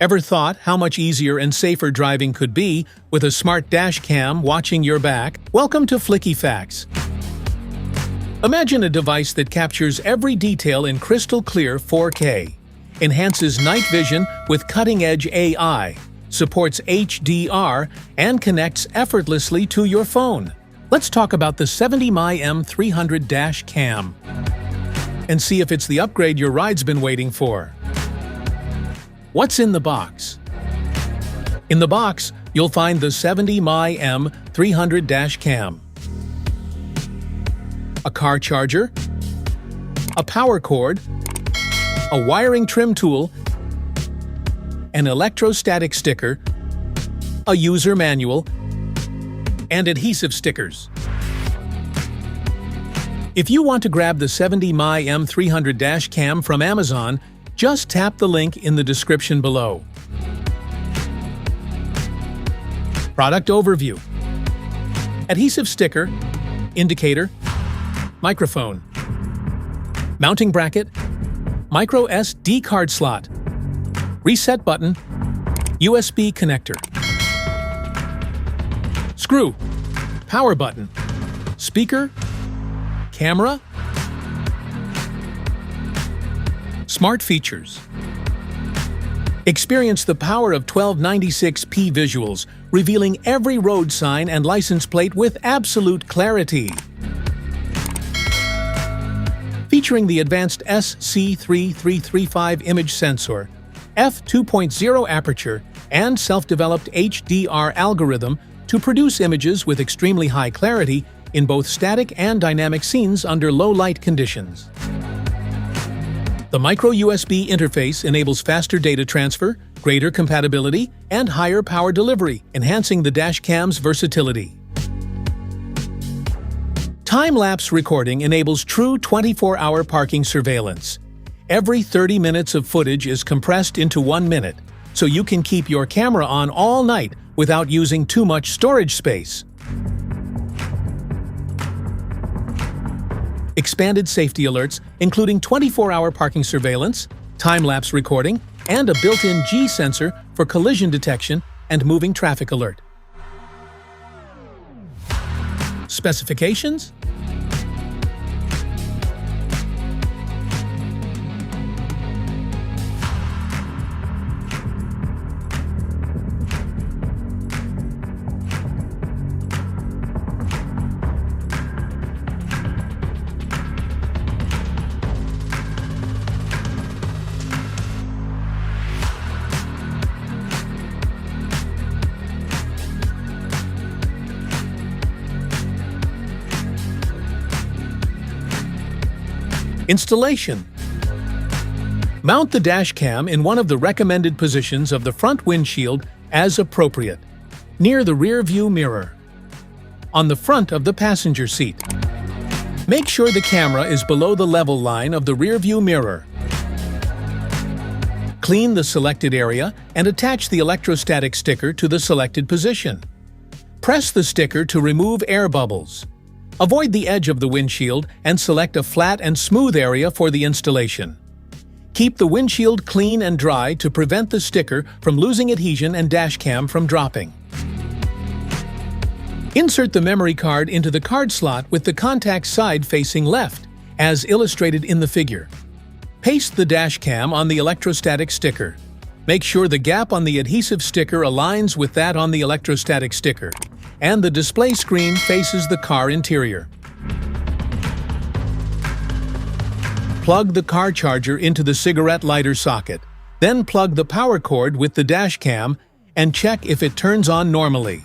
Ever thought how much easier and safer driving could be with a smart dash cam watching your back? Welcome to Flicky Facts. Imagine a device that captures every detail in crystal clear 4K, enhances night vision with cutting-edge AI, supports HDR, and connects effortlessly to your phone. Let's talk about the 70mai M300 Dash Cam and see if it's the upgrade your ride's been waiting for. What's in the box? In the box, you'll find the 70mai M300 Dash Cam, a car charger, a power cord, a wiring trim tool, an electrostatic sticker, a user manual, and adhesive stickers. If you want to grab the 70mai M300 Dash Cam from Amazon, just tap the link in the description below. Product overview: adhesive sticker, indicator, microphone, mounting bracket, micro SD card slot, reset button, USB connector, screw, power button, speaker, camera. Smart features. Experience the power of 1296p visuals, revealing every road sign and license plate with absolute clarity. Featuring the advanced SC3335 image sensor, f2.0 aperture, and self-developed HDR algorithm to produce images with extremely high clarity in both static and dynamic scenes under low light conditions. The micro USB interface enables faster data transfer, greater compatibility, and higher power delivery, enhancing the dash cam's versatility. Time-lapse recording enables true 24-hour parking surveillance. Every 30 minutes of footage is compressed into 1 minute, so you can keep your camera on all night without using too much storage space. Expanded safety alerts, including 24-hour parking surveillance, time-lapse recording, and a built-in G sensor for collision detection and moving traffic alert. Specifications? Installation. Mount the dash cam in one of the recommended positions of the front windshield as appropriate, near the rear view mirror, on the front of the passenger seat. Make sure the camera is below the level line of the rear view mirror. Clean the selected area and attach the electrostatic sticker to the selected position. Press the sticker to remove air bubbles. Avoid the edge of the windshield and select a flat and smooth area for the installation. Keep the windshield clean and dry to prevent the sticker from losing adhesion and dashcam from dropping. Insert the memory card into the card slot with the contact side facing left, as illustrated in the figure. Paste the dashcam on the electrostatic sticker. Make sure the gap on the adhesive sticker aligns with that on the electrostatic sticker, and the display screen faces the car interior. Plug the car charger into the cigarette lighter socket. Then plug the power cord with the dash cam and check if it turns on normally.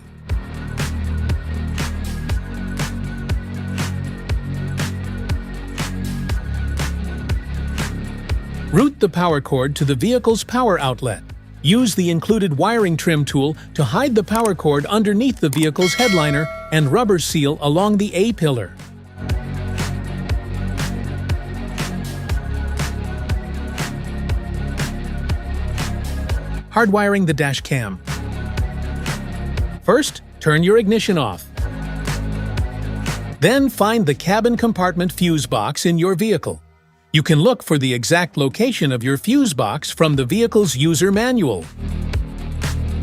Route the power cord to the vehicle's power outlet. Use the included wiring trim tool to hide the power cord underneath the vehicle's headliner and rubber seal along the A-pillar. Hardwiring the dash cam. First, turn your ignition off. Then find the cabin compartment fuse box in your vehicle. You can look for the exact location of your fuse box from the vehicle's user manual.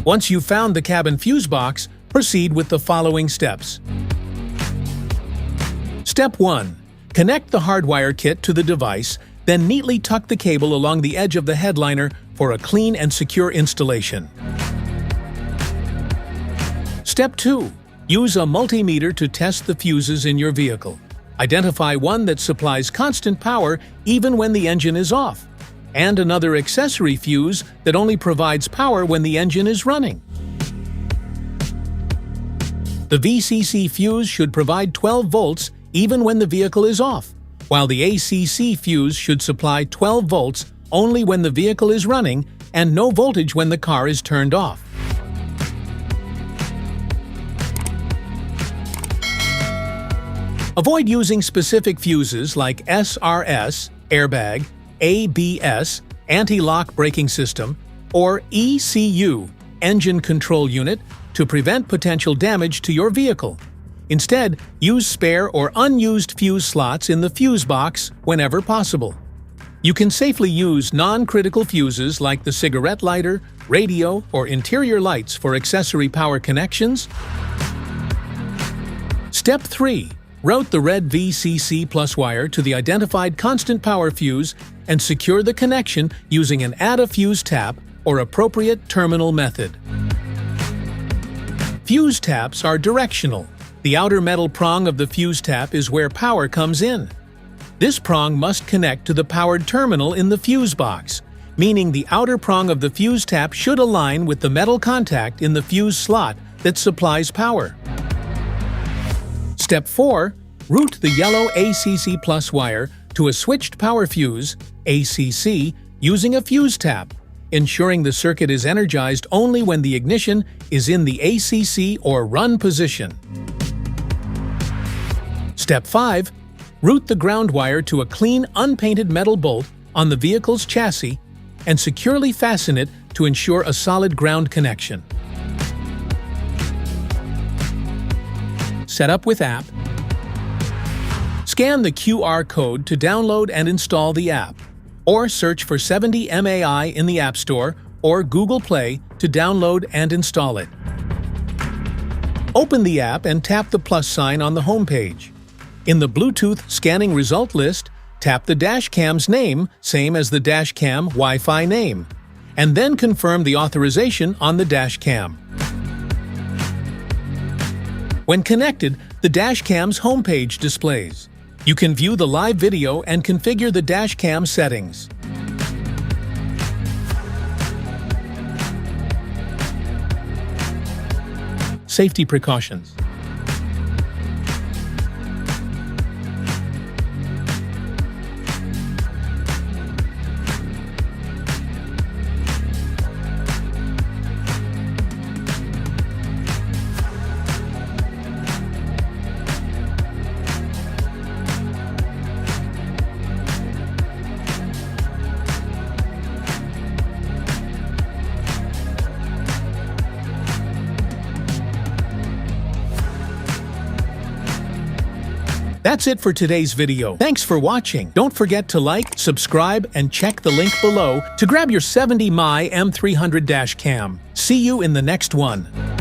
Once you've found the cabin fuse box, proceed with the following steps. Step 1. Connect the hardwire kit to the device, then neatly tuck the cable along the edge of the headliner for a clean and secure installation. Step 2. Use a multimeter to test the fuses in your vehicle. Identify one that supplies constant power even when the engine is off, and another accessory fuse that only provides power when the engine is running. The VCC fuse should provide 12 volts even when the vehicle is off, while the ACC fuse should supply 12 volts only when the vehicle is running and no voltage when the car is turned off. Avoid using specific fuses like SRS, airbag, ABS, anti-lock braking system, or ECU, engine control unit, to prevent potential damage to your vehicle. Instead, use spare or unused fuse slots in the fuse box whenever possible. You can safely use non-critical fuses like the cigarette lighter, radio, or interior lights for accessory power connections. Step 3. Route the red VCC plus wire to the identified constant power fuse and secure the connection using an add-a-fuse tap or appropriate terminal method. Fuse taps are directional. The outer metal prong of the fuse tap is where power comes in. This prong must connect to the powered terminal in the fuse box, meaning the outer prong of the fuse tap should align with the metal contact in the fuse slot that supplies power. Step 4. Route the yellow ACC plus wire to a switched power fuse, ACC, using a fuse tap, ensuring the circuit is energized only when the ignition is in the ACC or run position. Step 5. Route the ground wire to a clean, unpainted metal bolt on the vehicle's chassis and securely fasten it to ensure a solid ground connection. Set up with app. Scan the QR code to download and install the app, or search for 70mai in the App Store or Google Play to download and install it. Open the app and tap the plus sign on the home page. In the Bluetooth scanning result list, tap the DashCam's name, same as the DashCam Wi-Fi name, and then confirm the authorization on the DashCam. When connected, the DashCam's homepage displays. You can view the live video and configure the DashCam settings. Safety precautions. That's it for today's video. Thanks for watching. Don't forget to like, subscribe, and check the link below to grab your 70mai M300 Dash Cam. See you in the next one.